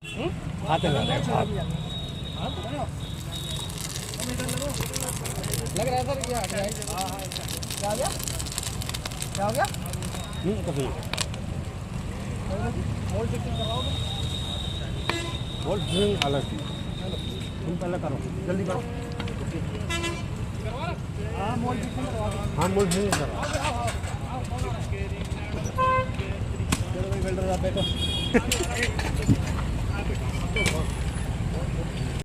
हाथ लगा रहे हैं लग रहा है सर क्या हो गया क्या हो गया कभी मोल्ड फिक्सिंग करवाओगे बोल्ट ड्रिलिंग अलग तुम पहले करो जल्दी करो हाँ मोल्ड फिक्सिंग करवा दो हाँ बोल्ट ड्रिलिंग करो चलो भाई वेल्डर आप बैठो